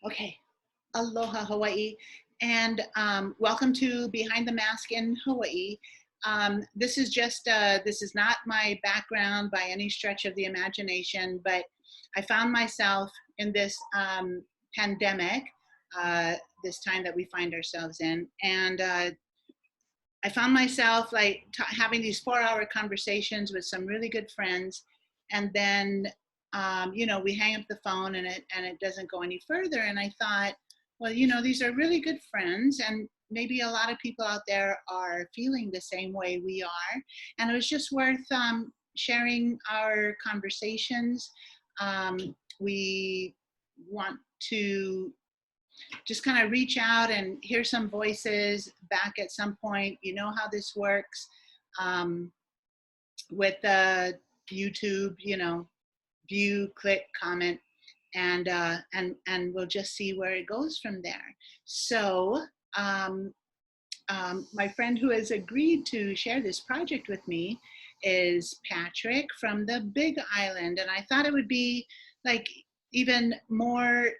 Okay, aloha Hawaii, and welcome to Behind the Mask in Hawaii. This is just, this is not my background by any stretch of the imagination, but I found myself in this pandemic, this time that we find ourselves in, and I found myself like having these 4-hour conversations with some really good friends, and then we hang up the phone and it doesn't go any further. And I thought, well, these are really good friends, and maybe a lot of people out there are feeling the same way we are, and it was just worth sharing our conversations. We want to just kind of reach out and hear some voices back at some point. You know how this works um, with YouTube. View, click, comment, and we'll just see where it goes from there. So my friend who has agreed to share this project with me is Patrick from the Big Island, and I thought it would be like even more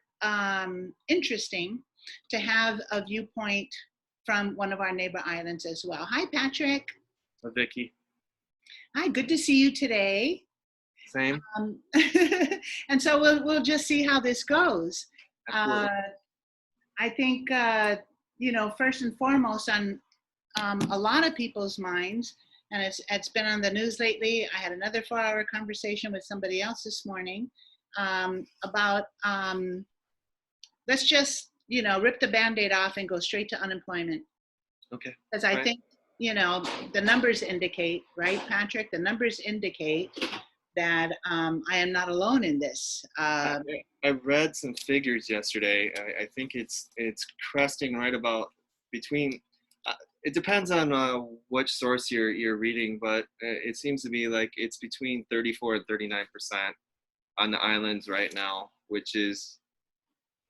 interesting to have a viewpoint from one of our neighbor islands as well. Hi, Patrick. Hi, Vicky. Hi, good to see you today. Same. And so we'll just see how this goes. I think first and foremost on a lot of people's minds, and it's been on the news lately. I had another 4-hour conversation with somebody else this morning about let's just rip the Band-Aid off and go straight to unemployment. Okay. Because I think the numbers indicate, right, Patrick? The numbers indicate that I am not alone in this. I read some figures yesterday. I think it's cresting right about between. It depends on which source you're reading, but it seems to be like it's between 34 and 39% on the islands right now, which is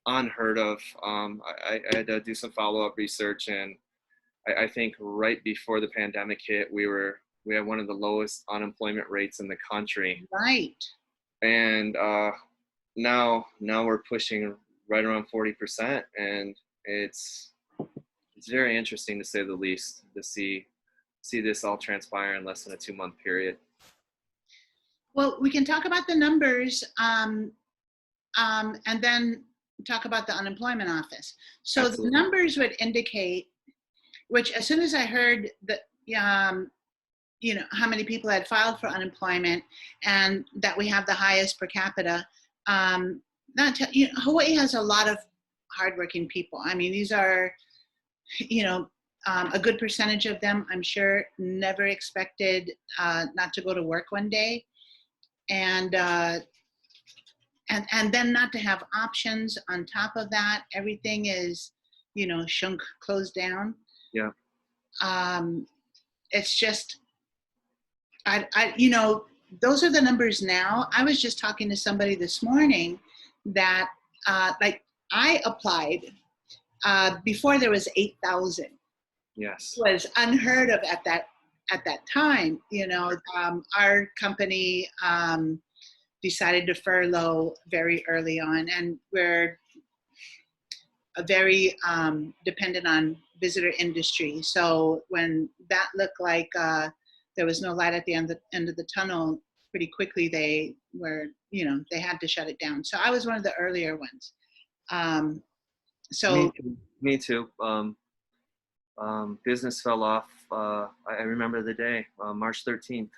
unheard of. I had to do some follow-up research, and I think right before the pandemic hit, we had one of the lowest unemployment rates in the country. Right. And now we're pushing right around 40%, and it's very interesting to say the least to see this all transpire in less than a 2-month period. Well, we can talk about the numbers and then talk about the unemployment office. So Absolutely. The numbers would indicate, which as soon as I heard that, how many people had filed for unemployment and that we have the highest per capita. Hawaii has a lot of hardworking people. I mean, these are, a good percentage of them, I'm sure, never expected not to go to work one day. And then not to have options on top of that. Everything is, closed down. Yeah. It's just, those are the numbers now. I was just talking to somebody this morning that, I applied before there was 8,000. Yes. It was unheard of at that time. Our company decided to furlough very early on, and we're very dependent on visitor industry. So when that looked like there was no light at the end of the tunnel, pretty quickly they were, they had to shut it down. So I was one of the earlier ones. Me too. Business fell off. I remember the day, March 13th.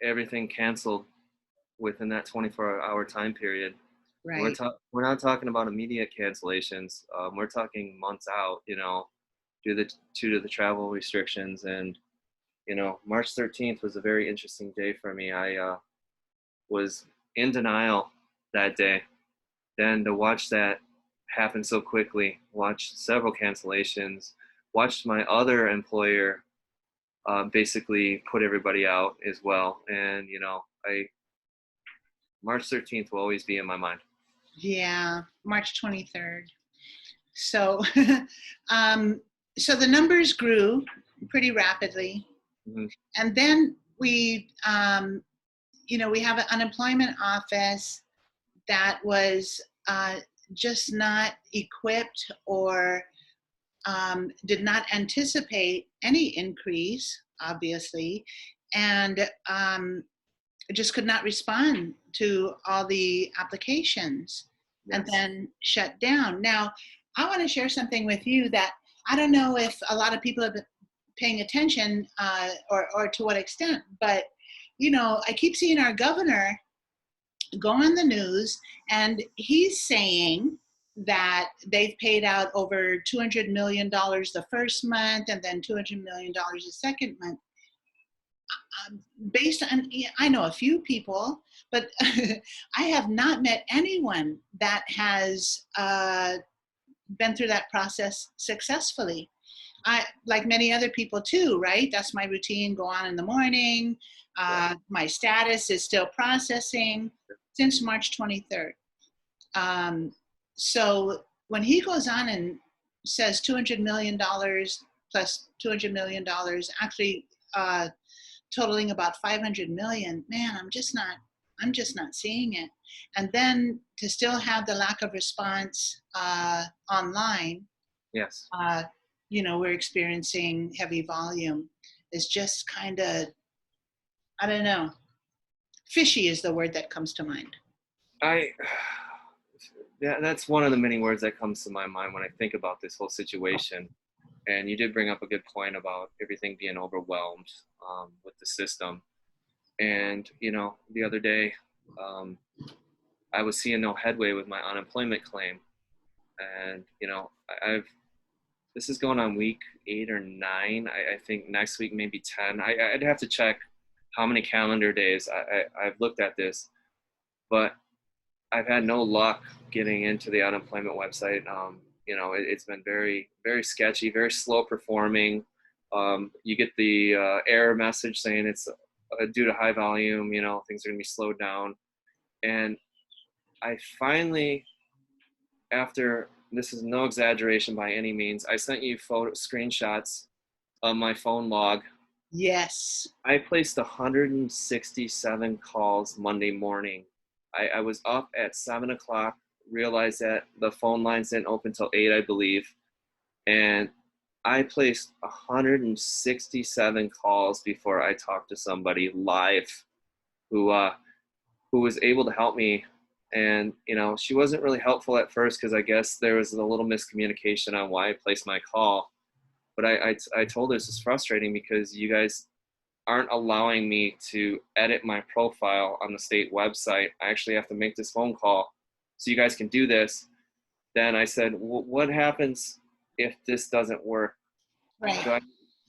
Everything canceled within that 24-hour time period. Right. We're not talking about immediate cancellations. We're talking months out, due to the travel restrictions. And, March 13th was a very interesting day for me. I was in denial that day. Then to watch that happen so quickly, watch several cancellations, watched my other employer basically put everybody out as well. And, March 13th will always be in my mind. Yeah, March 23rd. So, so the numbers grew pretty rapidly. Mm-hmm. And then we have an unemployment office that was uh, just not equipped or did not anticipate any increase, obviously, and just could not respond to all the applications and Yes. then shut down. Now, I want to share something with you that I don't know if a lot of people have been paying attention or to what extent, but you know, I keep seeing our governor go on the news and he's saying that they've paid out over $200 million the first month and then $200 million the second month. Based on, I know a few people, but I have not met anyone that has been through that process successfully. I, like many other people too, right? That's my routine, go on in the morning. My status is still processing since March 23rd. So when he goes on and says $200 million plus $200 million, actually totaling about 500 million, man, I'm just not seeing it. And then to still have the lack of response online, Yes. you know, we're experiencing heavy volume is just kind of, I don't know, fishy is the word that comes to mind. That's one of the many words that comes to my mind when I think about this whole situation. And you did bring up a good point about everything being overwhelmed with the system. And, you know, the other day, I was seeing no headway with my unemployment claim. And, you know, this is going on week 8 or 9. I think next week, maybe 10. I'd have to check how many calendar days I've looked at this, but I've had no luck getting into the unemployment website. You know, it's been very, very sketchy, very slow performing. You get the error message saying it's due to high volume, you know, things are going to be slowed down. And I finally, after, this is no exaggeration by any means, I sent you screenshots of my phone log. Yes. I placed 167 calls Monday morning. I was up at 7 o'clock, realized that the phone lines didn't open till 8, I believe. And I placed 167 calls before I talked to somebody live who was able to help me. And, you know, she wasn't really helpful at first because I guess there was a little miscommunication on why I placed my call. But I told her this is frustrating because you guys aren't allowing me to edit my profile on the state website. I actually have to make this phone call so you guys can do this. Then I said, what happens if this doesn't work? Right. Do I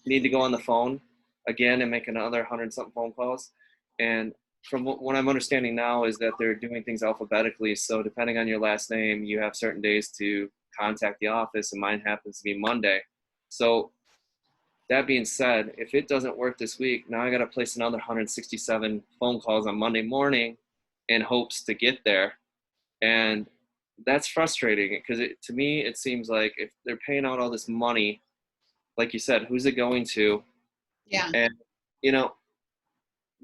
need to go on the phone again and make another 100-something phone calls? And from what I'm understanding now is that they're doing things alphabetically. So depending on your last name, you have certain days to contact the office, and mine happens to be Monday. So that being said, if it doesn't work this week, now I got to place another 167 phone calls on Monday morning in hopes to get there. And that's frustrating because to me, it seems like if they're paying out all this money, like you said, who's it going to? Yeah. And, you know,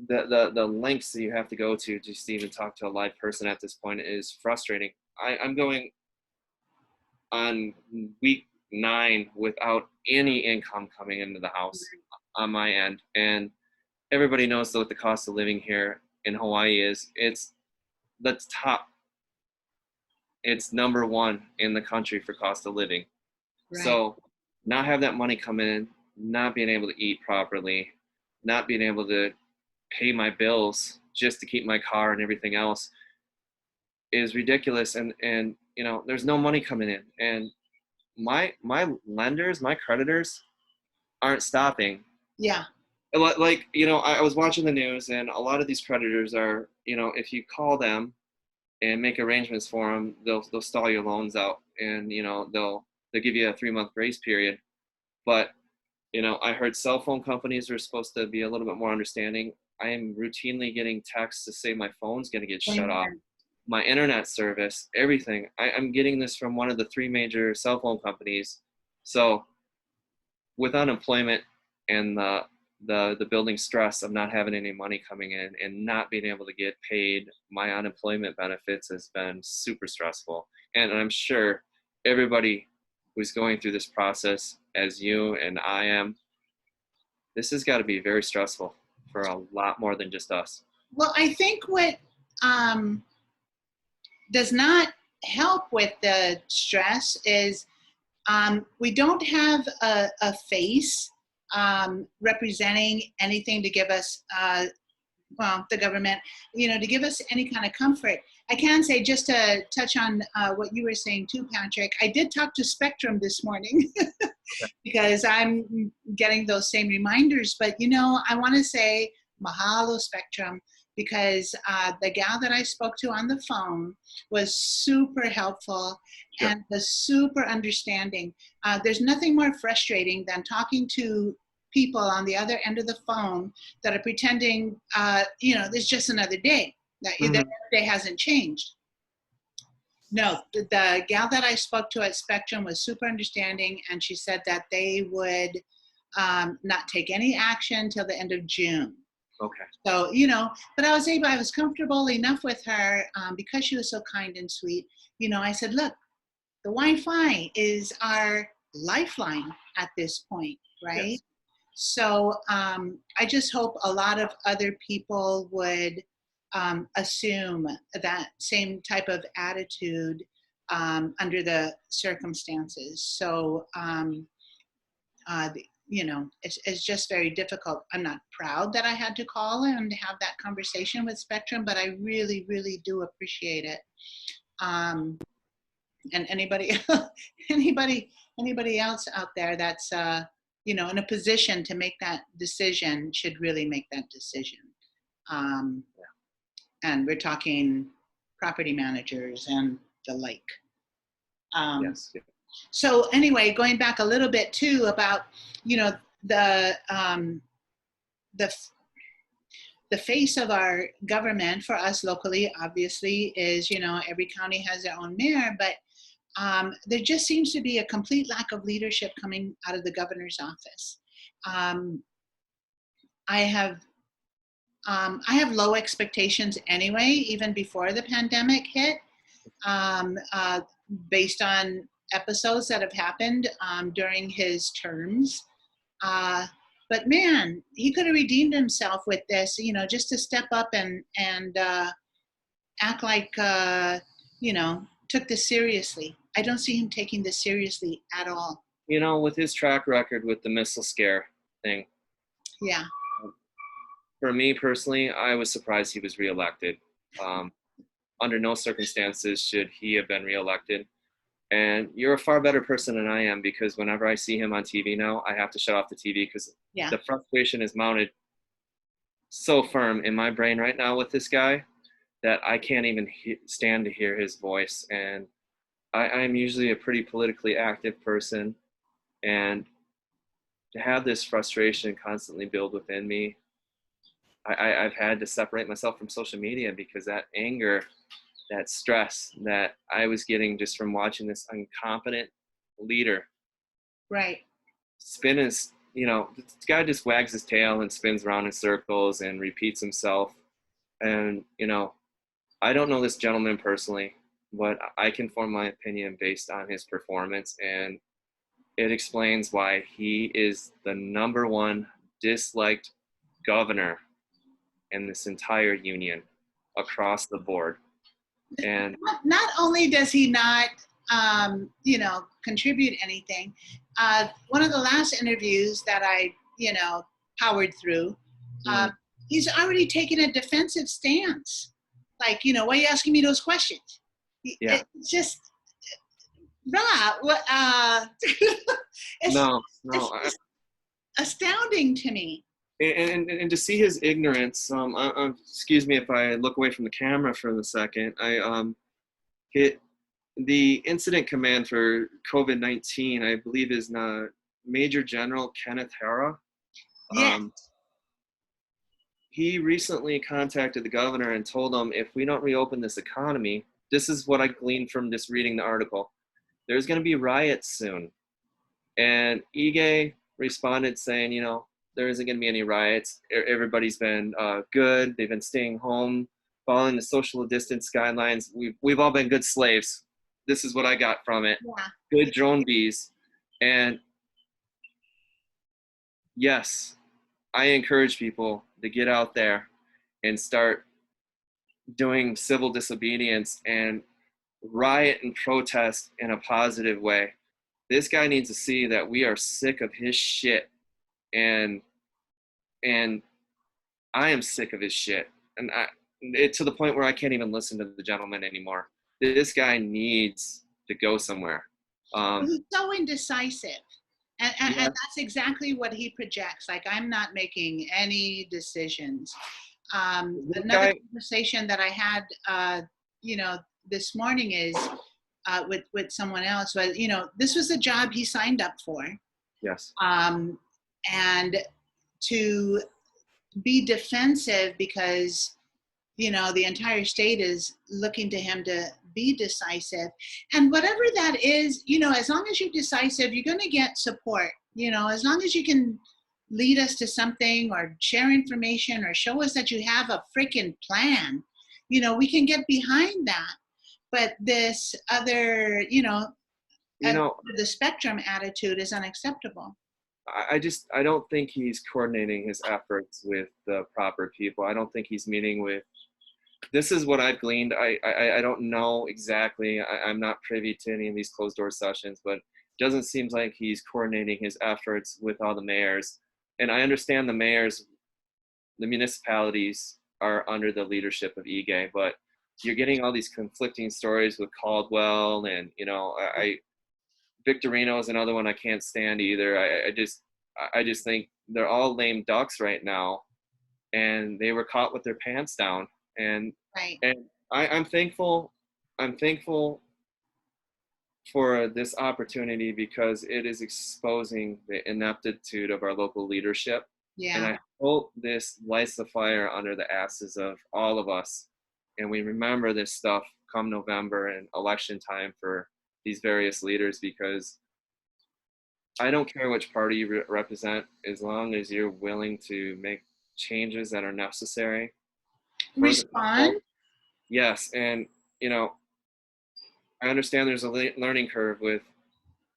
the lengths that you have to go to just to even talk to a live person at this point is frustrating. I'm going on week 9 without any income coming into the house on my end. And everybody knows what the cost of living here in Hawaii is. It's the top. It's number 1 in the country for cost of living. Right. So not have that money come in, not being able to eat properly, not being able to pay my bills just to keep my car and everything else is ridiculous. And you know, there's no money coming in. And my lenders, my creditors aren't stopping. Yeah. Like, you know, I was watching the news, and a lot of these creditors are, you know, if you call them and make arrangements for them, they'll stall your loans out, and you know, they'll give you a 3-month grace period. But you know, I heard cell phone companies are supposed to be a little bit more understanding. I am routinely getting texts to say my phone's going to get shut off. My internet service, everything. I'm getting this from one of the 3 major cell phone companies. So with unemployment and the building stress of not having any money coming in and not being able to get paid my unemployment benefits has been super stressful. And I'm sure everybody who's going through this process, as you and I am, this has got to be very stressful for a lot more than just us. Well, I think what does not help with the stress is we don't have a face representing anything to give us, well, the government, to give us any kind of comfort. I can say, just to touch on what you were saying too, Patrick, I did talk to Spectrum this morning because I'm getting those same reminders. But, I want to say mahalo, Spectrum, because the gal that I spoke to on the phone was super helpful and was super understanding. There's nothing more frustrating than talking to people on the other end of the phone that are pretending, there's just another day, that the day hasn't changed. No, the gal that I spoke to at Spectrum was super understanding, and she said that they would not take any action till the end of June. Okay. So, but I was comfortable enough with her because she was so kind and sweet. I said, look, the Wi-Fi is our lifeline at this point, right? Yes. So I just hope a lot of other people would assume that same type of attitude under the circumstances. So, it's just very difficult. I'm not proud that I had to call and have that conversation with Spectrum, but I really, really do appreciate it. And anybody else out there that's, in a position to make that decision should really make that decision. And we're talking property managers and the like. Yes. So anyway, going back a little bit too about, the face of our government for us locally, obviously, is, every county has their own mayor, but there just seems to be a complete lack of leadership coming out of the governor's office. I have low expectations anyway, even before the pandemic hit, based on episodes that have happened during his terms. But man, he could have redeemed himself with this, just to step up and act like, took this seriously. I don't see him taking this seriously at all. With his track record with the missile scare thing. Yeah. For me personally, I was surprised he was reelected. Under no circumstances should he have been reelected. And you're a far better person than I am, because whenever I see him on TV now, I have to shut off the TV because the frustration is mounted so firm in my brain right now with this guy that I can't even stand to hear his voice. And I'm usually a pretty politically active person, and to have this frustration constantly build within me, I've had to separate myself from social media because that anger, that stress that I was getting just from watching this incompetent leader. Right. Spin his, this guy just wags his tail and spins around in circles and repeats himself. And, I don't know this gentleman personally, but I can form my opinion based on his performance. And it explains why he is the #1 disliked governor in this entire union across the board. And not only does he not, contribute anything, one of the last interviews that I, powered through, he's already taken a defensive stance. Like, why are you asking me those questions? Yeah. It's just, it's astounding to me. And to see his ignorance, excuse me if I look away from the camera for a second. The incident command for COVID-19, I believe, is Major General Kenneth Hara. Yes. He recently contacted the governor and told him, if we don't reopen this economy, this is what I gleaned from just reading the article, there's going to be riots soon. And Ige responded saying, there isn't going to be any riots. Everybody's been good. They've been staying home, following the social distance guidelines. We've all been good slaves. This is what I got from it. Yeah. Good drone bees. And yes, I encourage people to get out there and start doing civil disobedience and riot and protest in a positive way. This guy needs to see that we are sick of his shit, and I am sick of his shit, and it to the point where I can't even listen to the gentleman anymore. This guy needs to go somewhere. He's so indecisive. And Yeah, that's exactly what he projects. Like, I'm not making any decisions. this Another guy, conversation that I had, this morning is with someone else. But this was the job he signed up for, yes, and to be defensive because the entire state is looking to him to be decisive. And whatever that is, as long as you're decisive, you're going to get support. As long as you can lead us to something or share information or show us that you have a freaking plan, we can get behind that. But this other, you know, the spectrum attitude is unacceptable. I don't think he's coordinating his efforts with the proper people. I don't think he's meeting with. This is what I've gleaned. I don't know exactly. I'm not privy to any of these closed door sessions, but it doesn't seem like he's coordinating his efforts with all the mayors. And I understand the mayors, the municipalities are under the leadership of EGAY, but you're getting all these conflicting stories with Caldwell, and Victorino is another one I can't stand either. I just think they're all lame ducks right now, and they were caught with their pants down. And Right. I'm thankful. I'm thankful for this opportunity because it is exposing the ineptitude of our local leadership. And Yeah. I hope this lights the fire under the asses of all of us. And we remember this stuff come November and election time for these various leaders, because I don't care which party you represent, as long as you're willing to make changes that are necessary. Respond. Yes, and I understand there's a learning curve with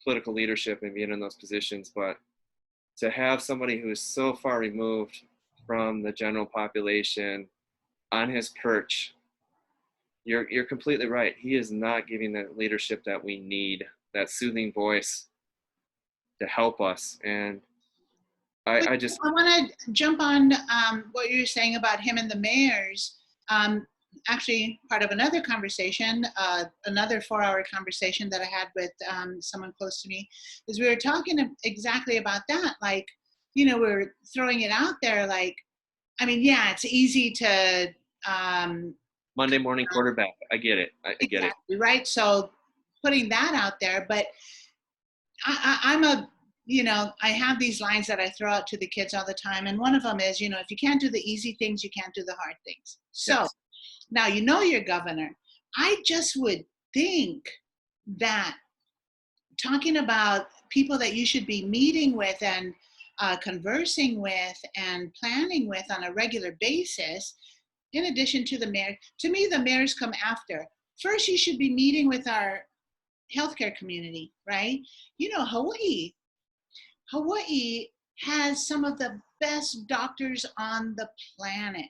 political leadership and being in those positions, but to have somebody who is so far removed from the general population on his perch, you're completely right. He is not giving the leadership that we need, that soothing voice to help us. And I just I want to jump on what you're saying about him and the mayors. Actually, part of another conversation, another 4-hour conversation that I had with someone close to me, is we were talking exactly about that. Like, we're throwing it out there. Like, I mean, yeah, it's easy to Monday morning quarterback. I get it. I get it. exactly, right? So putting that out there, but I'm a, I have these lines that I throw out to the kids all the time. And one of them is, if you can't do the easy things, you can't do the hard things. So Yes. now, your governor. I just would think that talking about people that you should be meeting with and conversing with and planning with on a regular basis, in addition to the mayor, to me, the mayors come after. First, you should be meeting with our healthcare community, right? Hawaii has some of the best doctors on the planet.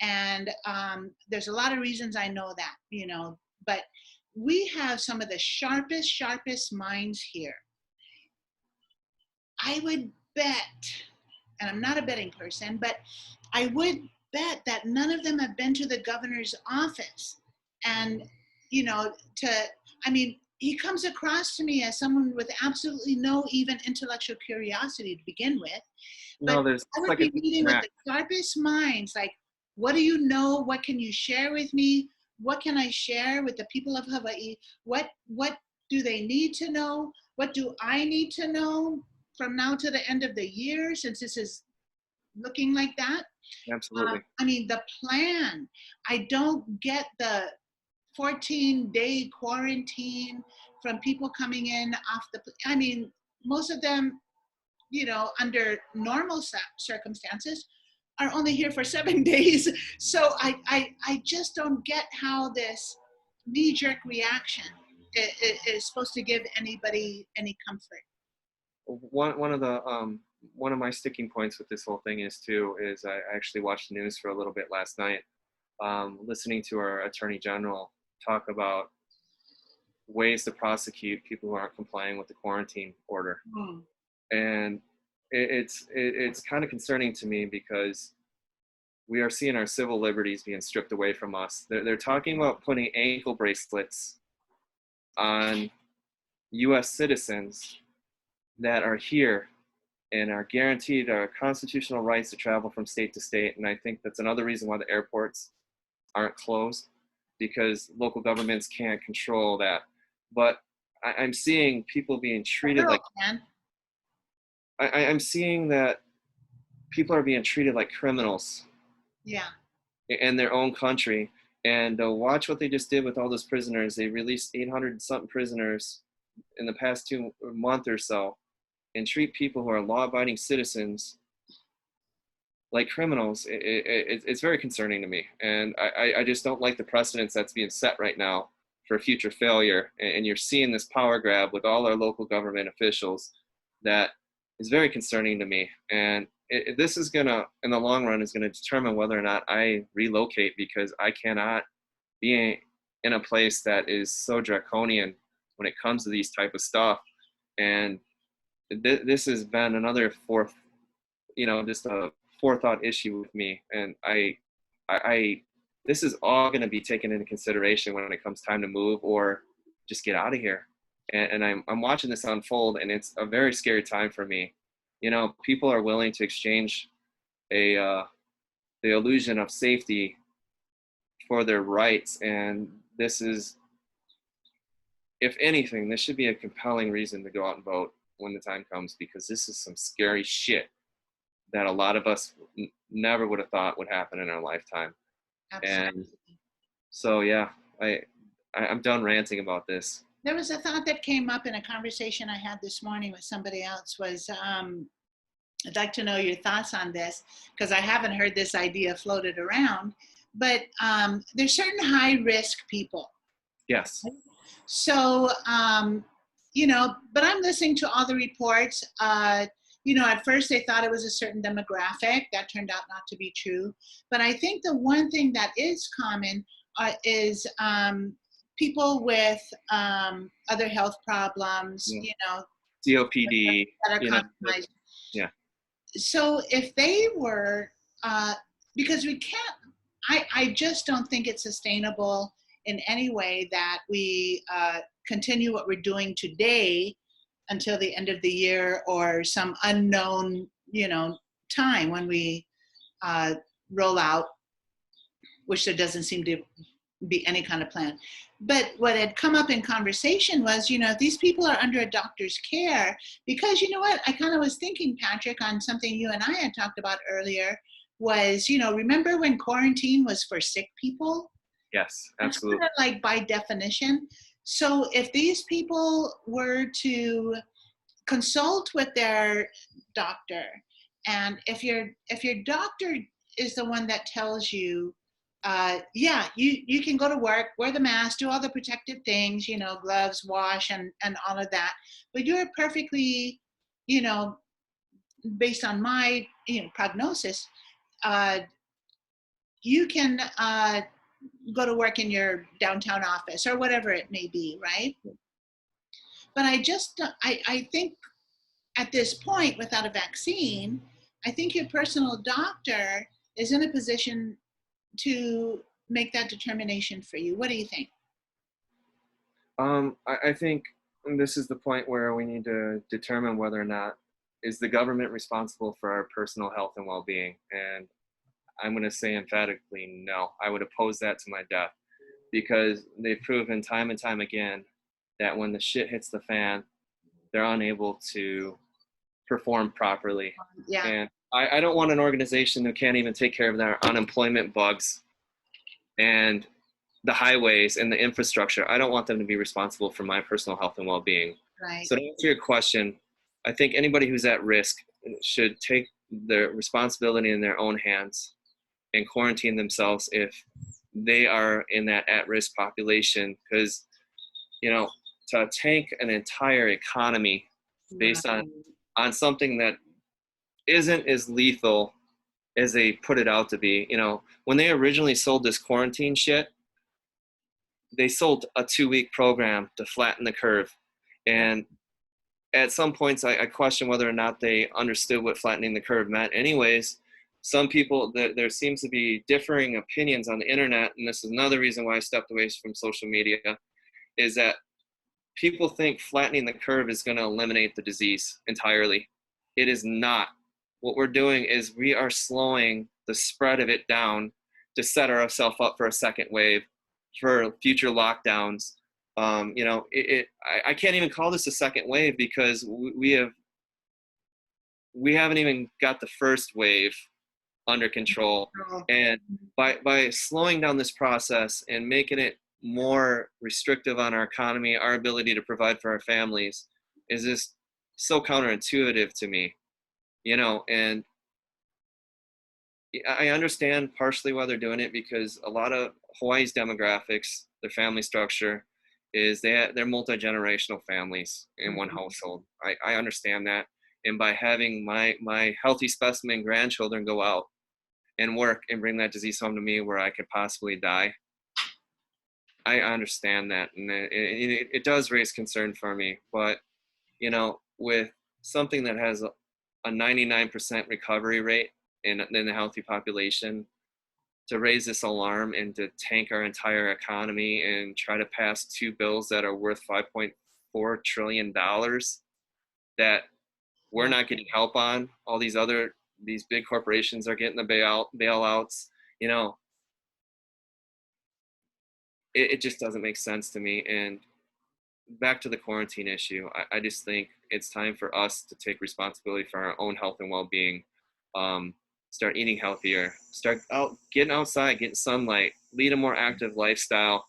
And there's a lot of reasons I know that, but we have some of the sharpest minds here. I would bet, and I'm not a betting person, but I would bet that none of them have been to the governor's office. And, he comes across to me as someone with absolutely no even intellectual curiosity to begin with. But There's I would like be meeting with the sharpest minds. Like, what do you know? What can you share with me? What can I share with the people of Hawaii? What do they need to know? What do I need to know from now to the end of the year, since this is looking like that? Absolutely. The plan. I don't get the 14-day quarantine from people coming in off the. Most of them under normal circumstances are only here for 7 days. So I just don't get how this knee-jerk reaction is supposed to give anybody any comfort. One of my sticking points with this whole thing is I actually watched the news for a little bit last night, listening to our Attorney General talk about ways to prosecute people who aren't complying with the quarantine order. And it's kind of concerning to me because we are seeing our civil liberties being stripped away from us. They're talking about putting ankle bracelets on U.S. citizens that are here and are guaranteed our constitutional rights to travel from state to state. And I think that's another reason why the airports aren't closed, because local governments can't control that. But I'm seeing people being treated like, I'm seeing that people are being treated like criminals. Yeah. In their own country. And watch what they just did with all those prisoners. They released 800 something prisoners in the past 2 months or so, and treat people who are law-abiding citizens like criminals. It's very concerning to me. And I just don't like the precedence that's being set right now for future failure. And you're seeing this power grab with all our local government officials that is very concerning to me. And this is gonna, in the long run, is gonna determine whether or not I relocate, because I cannot be in a place that is so draconian when it comes to these type of stuff. And this has been another just a forethought issue with me. And this is all gonna be taken into consideration when it comes time to move or just get out of here. And I'm watching this unfold, and it's a very scary time for me. People are willing to exchange the illusion of safety for their rights. And this is, if anything, this should be a compelling reason to go out and vote when the time comes, because this is some scary shit that a lot of us never would have thought would happen in our lifetime. Absolutely. And so, yeah, I'm done ranting about this. There was a thought that came up in a conversation I had this morning with somebody else was, I'd like to know your thoughts on this, because I haven't heard this idea floated around, but there's certain high-risk people. Yes. So, but I'm listening to all the reports. At first they thought it was a certain demographic. That turned out not to be true. But I think the one thing that is common is people with other health problems, COPD, that are compromised. Yeah. So if they were, because we can't, I just don't think it's sustainable in any way that we continue what we're doing today until the end of the year or some unknown, time when we roll out, which there doesn't seem to be any kind of plan. But what had come up in conversation was, these people are under a doctor's care, because you know what, I kind of was thinking, Patrick, on something you and I had talked about earlier was, remember when quarantine was for sick people? Yes, absolutely. Kind of like by definition. So if these people were to consult with their doctor, and if your doctor is the one that tells you, you can go to work, wear the mask, do all the protective things, gloves, wash, and all of that, but you're perfectly, based on my prognosis, you can go to work in your downtown office or whatever it may be, right? But I think at this point, without a vaccine, I think your personal doctor is in a position to make that determination for you. What do you think? I think this is the point where we need to determine whether or not is the government responsible for our personal health and well-being. And I'm going to say emphatically no. I would oppose that to my death, because they've proven time and time again that when the shit hits the fan, they're unable to perform properly. Yeah. And I don't want an organization who can't even take care of their unemployment bugs and the highways and the infrastructure. I don't want them to be responsible for my personal health and well-being. Right. So to answer your question, I think anybody who's at risk should take their responsibility in their own hands and quarantine themselves if they are in that at-risk population, because to tank an entire economy based Right. on something that isn't as lethal as they put it out to be. When they originally sold this quarantine shit, they sold a 2-week program to flatten the curve. And at some points, I question whether or not they understood what flattening the curve meant. Anyways, some people, there seems to be differing opinions on the internet, and this is another reason why I stepped away from social media, is that people think flattening the curve is going to eliminate the disease entirely. It is not. What we're doing is we are slowing the spread of it down to set ourselves up for a second wave, for future lockdowns. I can't even call this a second wave because we haven't even got the first wave under control. And by slowing down this process and making it more restrictive on our economy, our ability to provide for our families is just so counterintuitive to me, and I understand partially why they're doing it, because a lot of Hawaii's demographics, their family structure is they're multi-generational families in one household. I understand that. And by having my healthy specimen grandchildren go out and work and bring that disease home to me where I could possibly die, I understand that. And it does raise concern for me. But, with something that has a 99% recovery rate in the healthy population, to raise this alarm and to tank our entire economy and try to pass 2 bills that are worth $5.4 trillion that we're not getting help on. All these big corporations are getting the bailouts. It just doesn't make sense to me. And back to the quarantine issue, I just think it's time for us to take responsibility for our own health and well-being. Start eating healthier, start getting outside, getting sunlight, lead a more active lifestyle,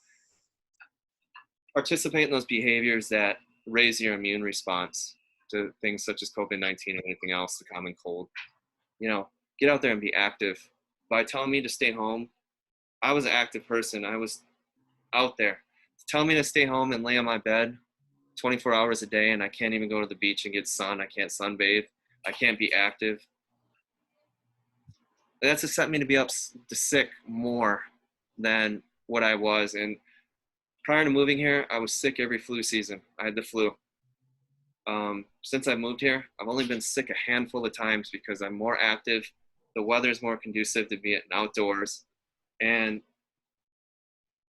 participate in those behaviors that raise your immune response to things such as COVID-19 or anything else, the common cold. Get out there and be active. By telling me to stay home, I was an active person. I was out there. Tell me to stay home and lay on my bed 24 hours a day, and I can't even go to the beach and get sun. I can't sunbathe. I can't be active. That's just set me to be up to sick more than what I was. And prior to moving here, I was sick every flu season. I had the flu. Since I moved here, I've only been sick a handful of times because I'm more active. The weather's more conducive to being outdoors. And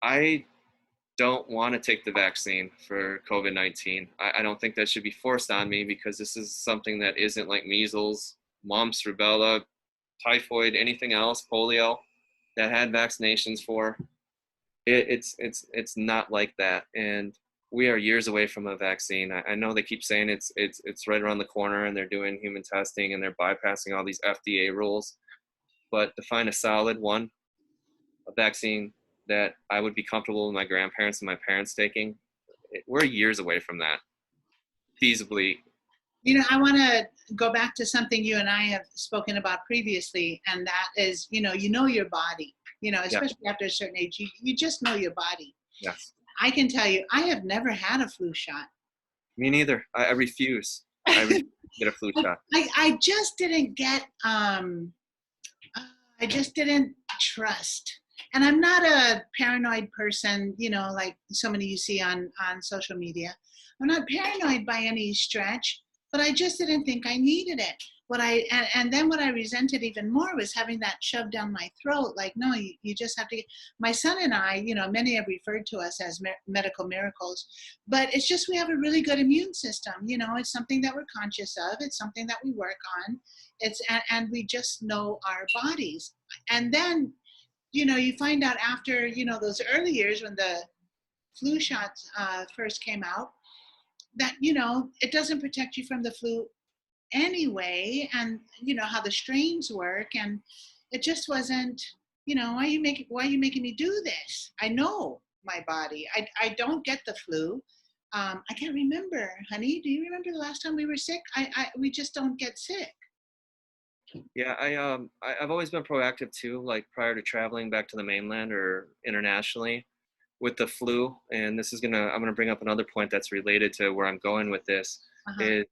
I don't want to take the vaccine for COVID-19. I don't think that should be forced on me, because this is something that isn't like measles, mumps, rubella, typhoid, anything else, polio, that had vaccinations for. It's not like that. And we are years away from a vaccine. I know they keep saying it's right around the corner and they're doing human testing and they're bypassing all these FDA rules. But to find a solid one, a vaccine that I would be comfortable with my grandparents and my parents taking, we're years away from that, feasibly. I want to go back to something you and I have spoken about previously, and that is, your body, especially after a certain age, you just know your body. Yes. I can tell you, I have never had a flu shot. Me neither. I refuse. I refuse to get a flu shot. I just didn't get, I just didn't trust. And I'm not a paranoid person, like so many you see on social media. I'm not paranoid by any stretch, but I just didn't think I needed it. And then what I resented even more was having that shoved down my throat. Like, no, you just have to. My son and I, many have referred to us as medical miracles, but it's just we have a really good immune system. It's something that we're conscious of. It's something that we work on. And we just know our bodies. And then, you find out after, those early years when the flu shots first came out, that, it doesn't protect you from the flu anyway, and how the strains work, and it just wasn't, why are you making me do this? I know my body. I don't get the flu. I can't remember, honey. Do you remember the last time we were sick? We just don't get sick. Yeah, I've always been proactive too, like prior to traveling back to the mainland or internationally with the flu. And I'm gonna bring up another point that's related to where I'm going with this. Uh-huh. Is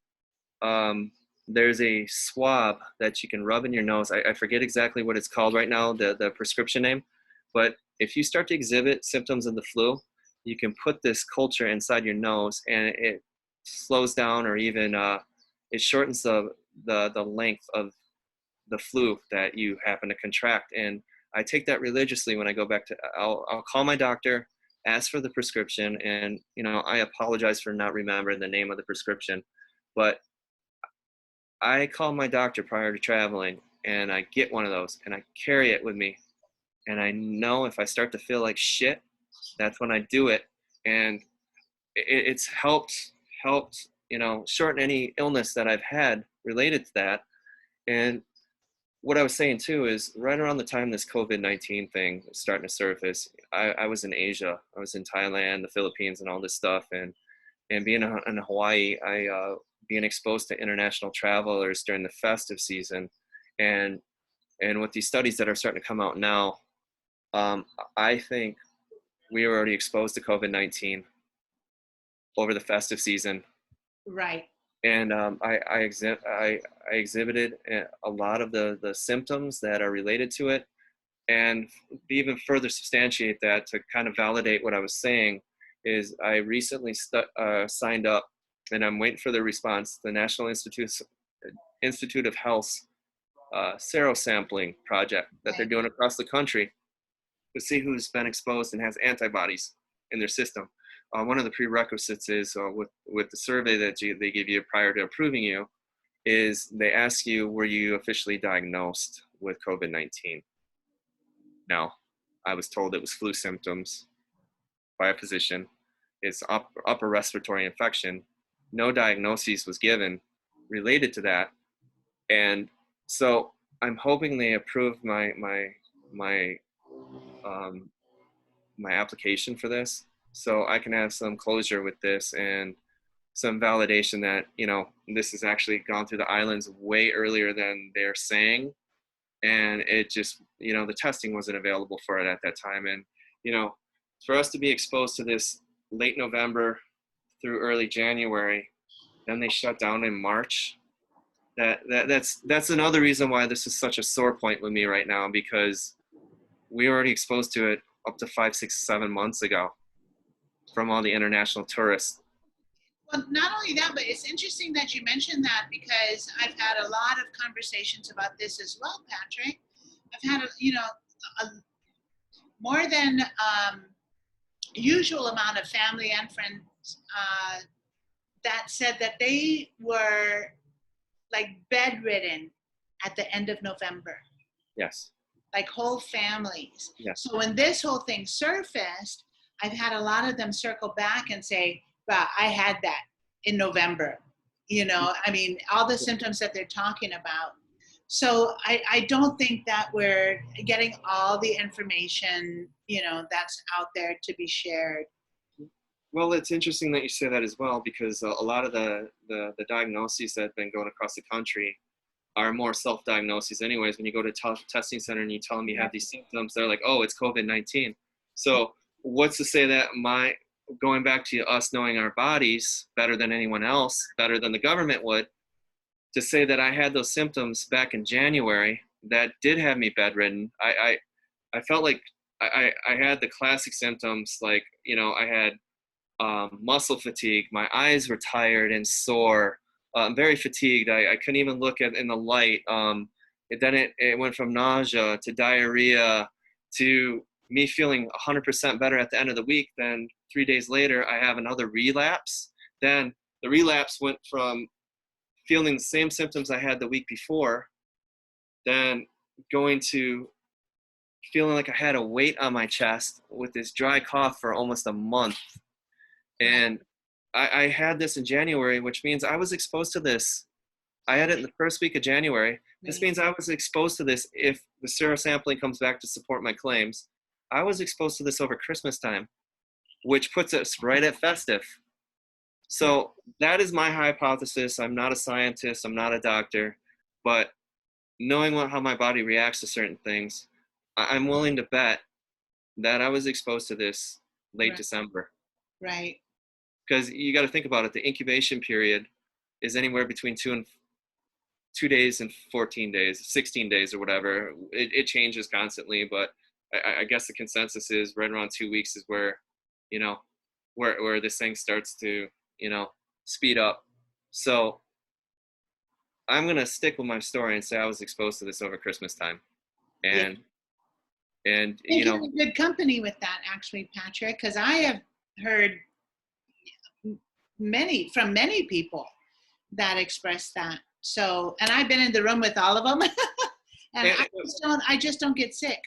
there's a swab that you can rub in your nose. I forget exactly what it's called right now, the prescription name, but if you start to exhibit symptoms of the flu, you can put this culture inside your nose, and it slows down or even it shortens the length of the flu that you happen to contract. And I take that religiously when I go back to. I'll call my doctor, ask for the prescription, and I apologize for not remembering the name of the prescription, but I call my doctor prior to traveling, and I get one of those and I carry it with me. And I know if I start to feel like shit, that's when I do it. And it's helped, shorten any illness that I've had related to that. And what I was saying too is right around the time this COVID-19 thing was starting to surface, I was in Asia. I was in Thailand, the Philippines, and all this stuff. And being in Hawaii, being exposed to international travelers during the festive season, and with these studies that are starting to come out now, I think we were already exposed to COVID-19 over the festive season. Right. And I exhibited a lot of the symptoms that are related to it. And even further substantiate that, to kind of validate what I was saying, is I recently signed up, and I'm waiting for the response, the National Institute of Health serosampling project that they're doing across the country to see who's been exposed and has antibodies in their system. One of the prerequisites is with the survey that they give you prior to approving you, is they ask you, were you officially diagnosed with COVID-19? No, I was told it was flu symptoms by a physician. It's upper respiratory infection. No diagnosis was given related to that. And so I'm hoping they approve my application for this, so I can have some closure with this and some validation that this has actually gone through the islands way earlier than they're saying. And it just, the testing wasn't available for it at that time. And for us to be exposed to this late November through early January, then they shut down in March. That's another reason why this is such a sore point with me right now, because we were already exposed to it up to 5, 6, 7 months ago from all the international tourists. Well, not only that, but it's interesting that you mentioned that, because I've had a lot of conversations about this as well, Patrick. I've had a more than usual amount of family and friends that said that they were like bedridden at the end of November. Yes. Like whole families. Yes. So when this whole thing surfaced, I've had a lot of them circle back and say, "Wow, I had that in November." I mean, all the symptoms that they're talking about. So I don't think that we're getting all the information, that's out there to be shared. Well, it's interesting that you say that as well, because a lot of the diagnoses that have been going across the country are more self-diagnoses anyways. When you go to testing center and you tell them you have these symptoms, they're like, oh, it's COVID-19. So what's to say that going back to us knowing our bodies better than anyone else, better than the government would, to say that I had those symptoms back in January that did have me bedridden. I felt like I had the classic symptoms, like, I had muscle fatigue. My eyes were tired and sore. I'm very fatigued. I couldn't even look in the light. Then it went from nausea to diarrhea to me feeling 100% better at the end of the week. Then 3 days later, I have another relapse. Then the relapse went from feeling the same symptoms I had the week before, then going to feeling like I had a weight on my chest with this dry cough for almost a month. And I had this in January, which means I was exposed to this. I had it in the first week of January. This means I was exposed to this. If the serosampling comes back to support my claims, I was exposed to this over Christmas time, which puts us right at festive. So that is my hypothesis. I'm not a scientist, I'm not a doctor, but knowing how my body reacts to certain things, I'm willing to bet that I was exposed to this late Right. December. Right. Because you got to think about it, the incubation period is anywhere between 2 days and 14 days, 16 days or whatever. It changes constantly, but I guess the consensus is right around 2 weeks is where, you know, where this thing starts to, speed up. So I'm gonna stick with my story and say I was exposed to this over Christmas time, Yeah. and and I think you're in good company with that, actually, Patrick, because I have heard from many people that express that. So, and I've been in the room with all of them, and and, I just don't get sick.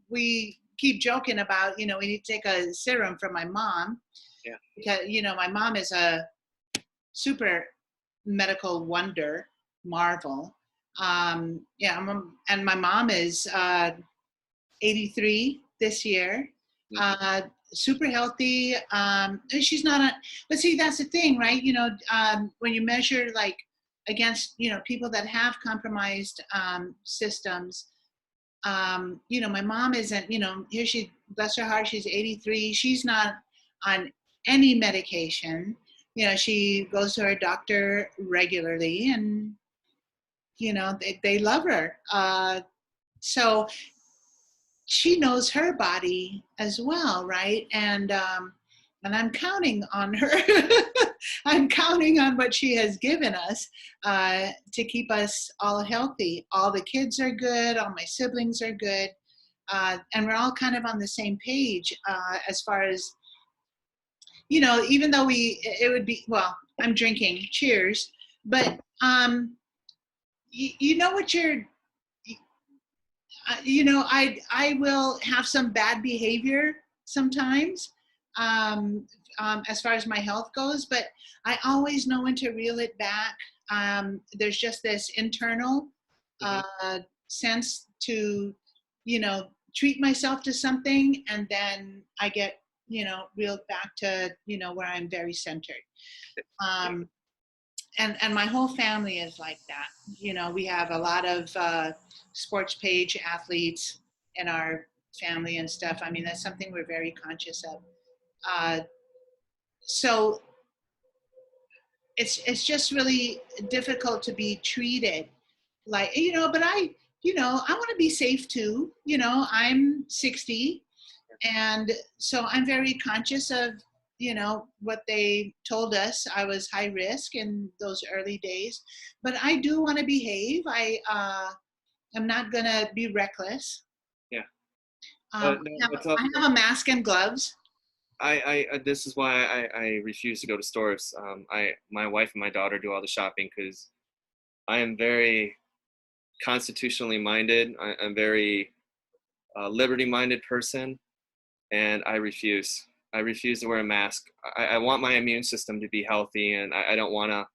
We keep joking about, we need to take a serum from my mom yeah, because, my mom is a super medical wonder, marvel. Yeah, and my mom is 83 this year. mhm, Super healthy. She's not a, but see, that's the thing, right? When you measure like against, people that have compromised systems, my mom isn't, here she, bless her heart, she's 83. She's not on any medication. She goes to her doctor regularly and, they love her. So she knows her body as well, right? And I'm counting on her. I'm counting on what she has given us to keep us all healthy. All the kids are good. All my siblings are good, and we're all kind of on the same page as far as, even though it would be, well, I'm drinking. Cheers, but you know what you're I will have some bad behavior sometimes, as far as my health goes, but I always know when to reel it back. There's just this internal mhm, sense to, treat myself to something, and then I get, reeled back to, where I'm very centered. yeah, Um, and my whole family is like that. We have a lot of sports page athletes in our family and stuff. I mean, that's something we're very conscious of. Uh, so it's just really difficult to be treated like, but I want to be safe too. I'm 60, and so I'm very conscious of, what they told us. I was high risk in those early days, but I do want to behave. I'm not going to be reckless. yeah. Um, But no, I, have, what's up? I have a mask and gloves. This is why I refuse to go to stores. My wife and my daughter do all the shopping because I am very constitutionally minded. I'm very liberty-minded person, and I refuse. I refuse to wear a mask. I want my immune system to be healthy, and I don't want to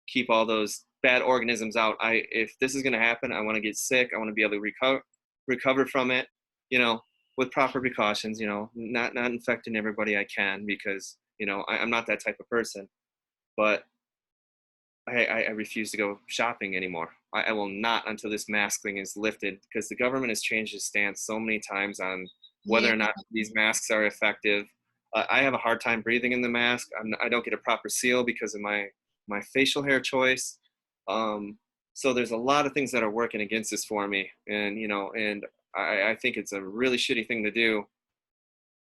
keep all those bad organisms out. If this is going to happen, I want to get sick. I want to be able to recover from it, you know, with proper precautions. Not infecting everybody I can because I'm not that type of person. But I refuse to go shopping anymore. I will not until this mask thing is lifted because the government has changed its stance so many times on Yeah. whether or not these masks are effective. I have a hard time breathing in the mask. I don't get a proper seal because of my facial hair choice. So there's a lot of things that are working against this for me, and I think it's a really shitty thing to do,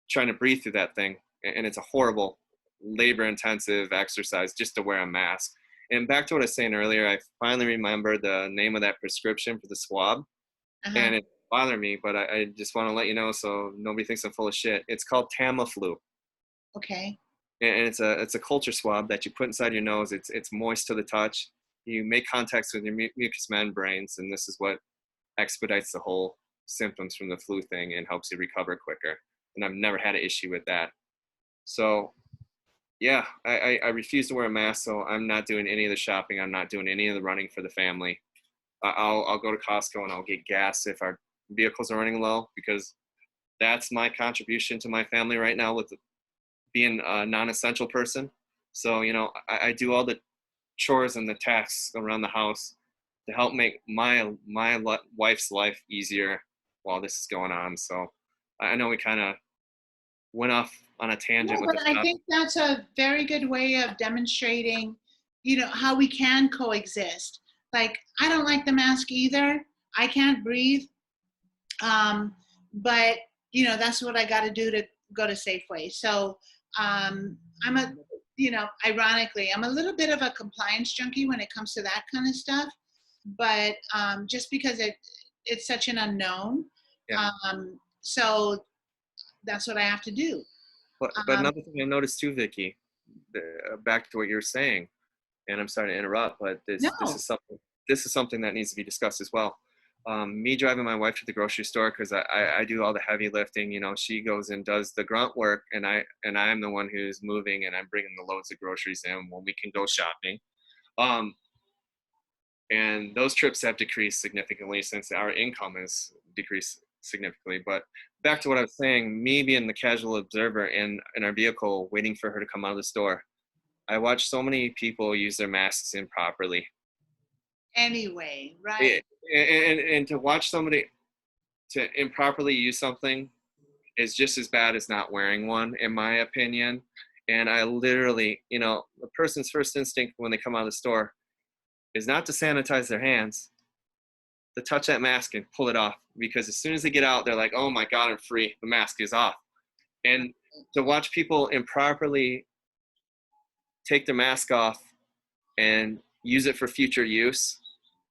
trying to breathe through that thing, and it's a horrible, labor-intensive exercise just to wear a mask. And back to what I was saying earlier, I finally remembered the name of that prescription for the swab, Uh-huh. and it bothered me, but I just want to let you know so nobody thinks I'm full of shit. It's called Tamiflu, Okay. and it's a culture swab that you put inside your nose. It's moist to the touch. You make contacts with your mucous membranes, and this is what expedites the whole symptoms from the flu thing and helps you recover quicker. And I've never had an issue with that. So yeah, I refuse to wear a mask, so I'm not doing any of the shopping. I'm not doing any of the running for the family. I'll go to Costco and I'll get gas if our vehicles are running low because that's my contribution to my family right now with being a non-essential person. So, I do all the chores and the tasks around the house to help make my wife's life easier while this is going on. So I know we kind of went off on a tangent No, with but this I stuff. think that's a very good way of demonstrating, how we can coexist. Like, I don't like the mask either. I can't breathe. Um, but that's what I got to do to go to Safeway. So I'm ironically, I'm a little bit of a compliance junkie when it comes to that kind of stuff. But just because it's such an unknown, Yeah. So that's what I have to do. But Um, another thing I noticed too, Vicky, back to what you're saying, and I'm sorry to interrupt, but this no, is something that needs to be discussed as well. Me driving my wife to the grocery store because I do all the heavy lifting. She goes and does the grunt work, and I'm the one who's moving, and I'm bringing the loads of groceries in when we can go shopping. Um, and those trips have decreased significantly since our income has decreased significantly. But back to what I was saying, me being the casual observer in our vehicle, waiting for her to come out of the store, I watch so many people use their masks improperly. anyway, right? It, and to watch somebody to improperly use something is just as bad as not wearing one, in my opinion. And I literally, the person's first instinct when they come out of the store is not to sanitize their hands, to touch that mask and pull it off. Because as soon as they get out, they're like, oh my God, I'm free. The mask is off. And to watch people improperly take their mask off and use it for future use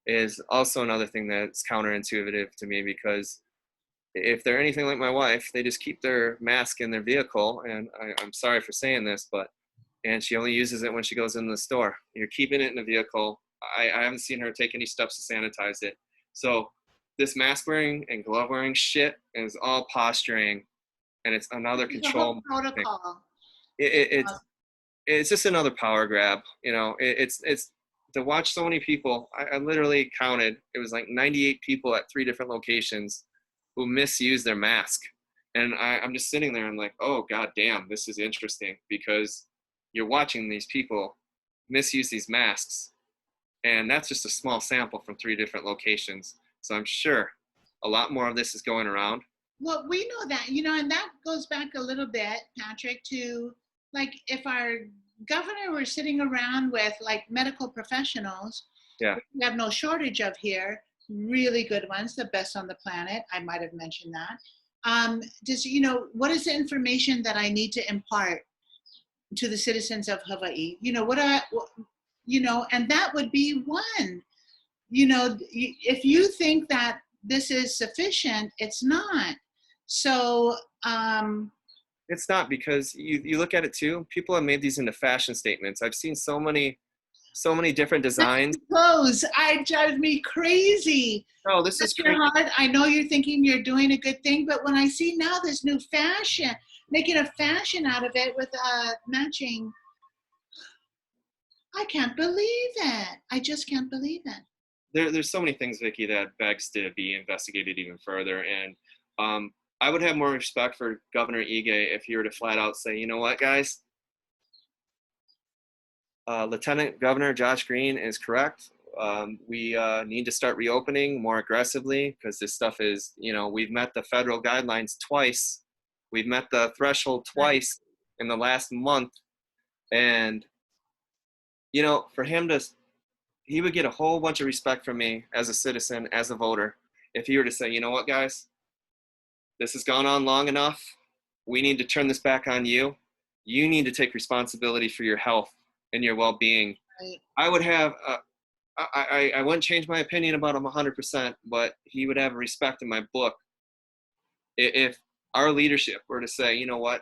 is also another thing that's counterintuitive to me, because if they're anything like my wife, they just keep their mask in their vehicle. And I'm sorry for saying this, and she only uses it when she goes in the store. You're keeping it in the vehicle. I haven't seen her take any steps to sanitize it. So this mask wearing and glove wearing shit is all posturing, and it's another There's a whole control thing. protocol. It's it's just another power grab. It's to watch so many people. I literally counted. It was like 98 people at 3 different locations who misuse their mask, and I'm just sitting there and like, oh god damn, this is interesting, because you're watching these people misuse these masks, and that's just a small sample from 3 different locations. So I'm sure a lot more of this is going around. Well, we know that, and that goes back a little bit, Patrick, to like if our governor were sitting around with like medical professionals, Yeah. which we have no shortage of here, really good ones, the best on the planet. I might have mentioned that. What is the information that I need to impart to the citizens of Hawaii? And that would be one. If you think that this is sufficient, it's not. So, It's not, because you look at it too. People have made these into fashion statements. I've seen so many different designs. clothes, I drive me crazy. Oh, this Bless is your crazy. heart. I know you're thinking you're doing a good thing, but when I see now this new fashion, making a fashion out of it with matching, I can't believe it. I just can't believe it. There's so many things, Vicky, that begs to be investigated even further. And I would have more respect for Governor Ige if he were to flat out say, you know what, guys, Lieutenant Governor Josh Green is correct. We need to start reopening more aggressively, because this stuff is, we've met the federal guidelines twice. We've met the threshold twice in the last month. And, for him to, he would get a whole bunch of respect from me as a citizen, as a voter, if he were to say, you know what, guys, this has gone on long enough. We need to turn this back on you. You need to take responsibility for your health and your well-being. Right. I would have, I wouldn't change my opinion about him 100%, but he would have respect in my book if our leadership were to say, you know what,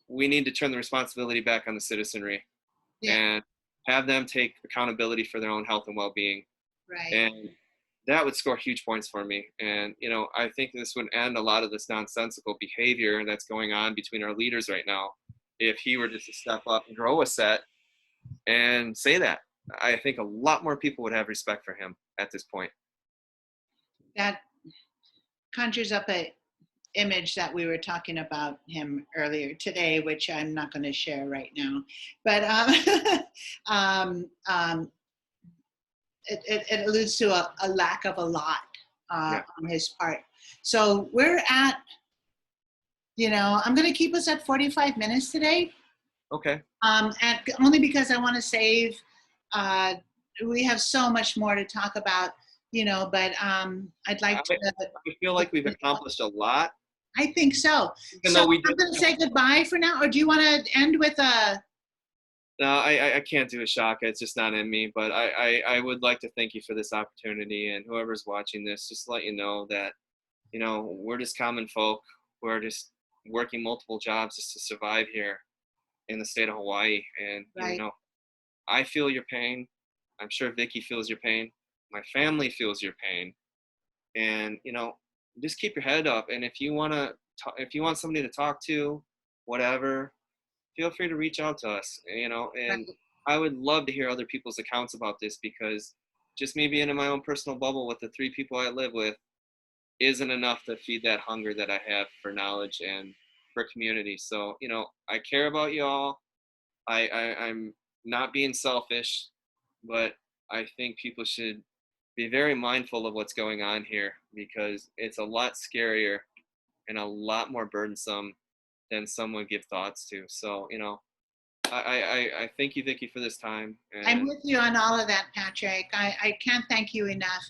we need to turn the responsibility back on the citizenry, Yeah. and have them take accountability for their own health and well-being. Right. And that would score huge points for me. And, I think this would end a lot of this nonsensical behavior that's going on between our leaders right now, if he were just to step up and grow a set and say that. I think a lot more people would have respect for him at this point. That conjures up a image that we were talking about him earlier today, which I'm not going to share right now. But it alludes to a lack of a lot Yeah. on his part. So we're at, I'm going to keep us at 45 minutes today. Okay. And only because I want to save, we have so much more to talk about, but I'd like to. I feel like we've accomplished a lot. I think so. Even So though we I'm going to say goodbye for now, or do you want to end with a? No, I can't do a Shaka. It's just not in me. But I would like to thank you for this opportunity, and whoever's watching this, just let you know that, we're just common folk. We're just working multiple jobs just to survive here in the state of Hawaii. And, Right. I feel your pain. I'm sure Vicky feels your pain. My family feels your pain. And, just keep your head up. And if you want somebody to talk to, whatever, feel free to reach out to us, and Right. I would love to hear other people's accounts about this, because just me being in my own personal bubble with the 3 people I live with isn't enough to feed that hunger that I have for knowledge and for community. So, I care about you all. I'm not being selfish, but I think people should be very mindful of what's going on here, because it's a lot scarier and a lot more burdensome than some would give thoughts to. So, I thank you, Vicky, for this time. And I'm with you on all of that, Patrick. I can't thank you enough.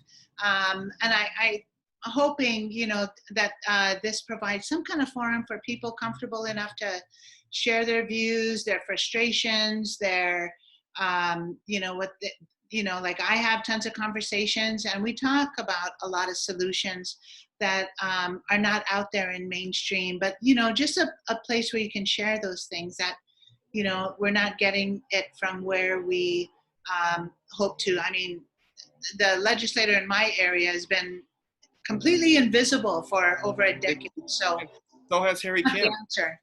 And I'm hoping, that this provides some kind of forum for people comfortable enough to share their views, their frustrations, their, like I have tons of conversations, and we talk about a lot of solutions that are not out there in mainstream, but, just a place where you can share those things that, we're not getting it from where we hope to. I mean, the legislator in my area has been completely invisible for over a decade. So has Harry that's the Kim. answer.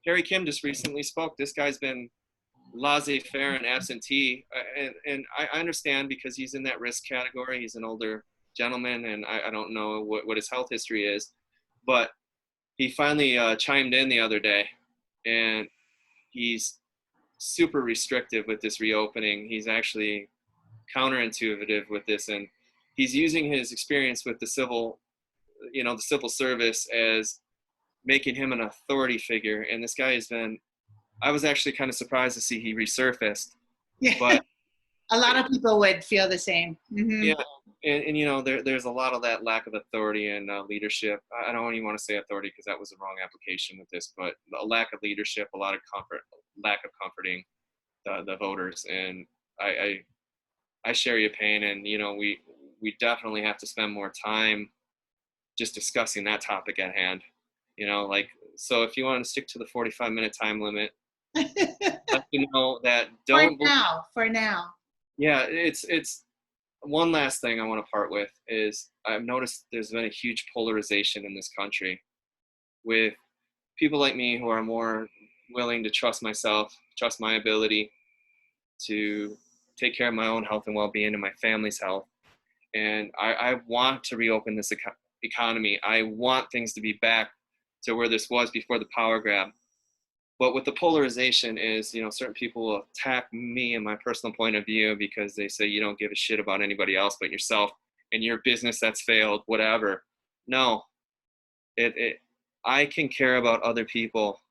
Harry Kim just recently spoke. This guy's been laissez-faire and absentee, and I understand, because he's in that risk category. He's an older gentleman, and I don't know what his health history is, but he finally chimed in the other day, and he's super restrictive with this reopening. He's actually counterintuitive with this, and he's using his experience with the civil service as making him an authority figure. And this guy I was actually kind of surprised to see he resurfaced. Yeah. But a lot of people would feel the same. Mm-hmm. Yeah, and there's a lot of that lack of authority and leadership. I don't even want to say authority, because that was the wrong application with this, but a lack of leadership, a lot of lack of comforting the voters. And I share your pain, and we definitely have to spend more time just discussing that topic at hand. So if you want to stick to the 45-minute time limit, let you know that For now. Yeah, it's one last thing I want to part with is I've noticed there's been a huge polarization in this country, with people like me who are more willing to trust myself, trust my ability to take care of my own health and well-being and my family's health. And I want to reopen this economy. I want things to be back to where this was before the power grab. But with the polarization is, certain people will attack me and my personal point of view, because they say you don't give a shit about anybody else but yourself and your business that's failed, whatever. No, I can care about other people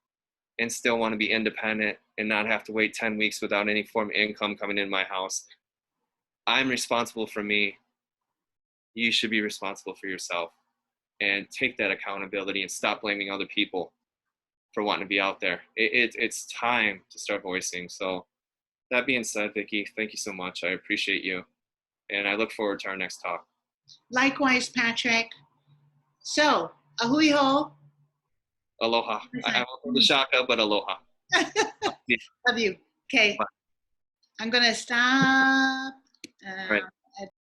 and still want to be independent and not have to wait 10 weeks without any form of income coming in my house. I'm responsible for me. You should be responsible for yourself, and take that accountability and stop blaming other people for wanting to be out there. It's time to start voicing. So that being said, Vicky, thank you so much. I appreciate you, and I look forward to our next talk. Likewise, Patrick. So, ahui ho. Aloha. I won't do the shaka, but aloha. Love you. Okay. Bye. I'm going to stop. Right.